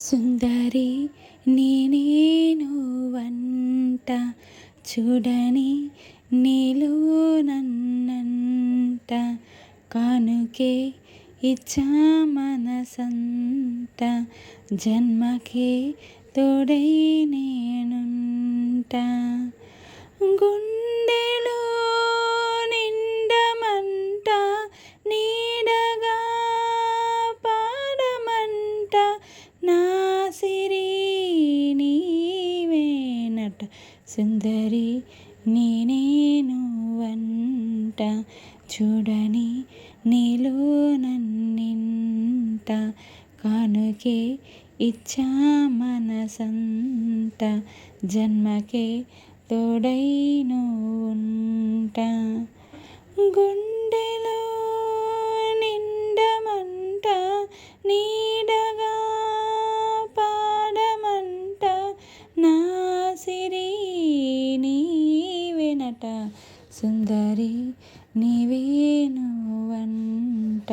సుందరి నేనేను వంట చూడని నీలో నన్నంట కానుకే ఇచ్చా మనసంత జన్మకే తోడై నేనుంట గుండెలో నిండమంట నీడగా పాడమంట నా సిరి నీవేనట సుందరి నేనేను వంట చూడని నీలో నన్నింట కానుకే ఇచ్చా మనసంత జన్మకే తోడై నువ్వుంట గుండెలో నిండమంట నీడగా పాడమంట నా సిరి నీవేనట సుందరి నీవే నువ్వంట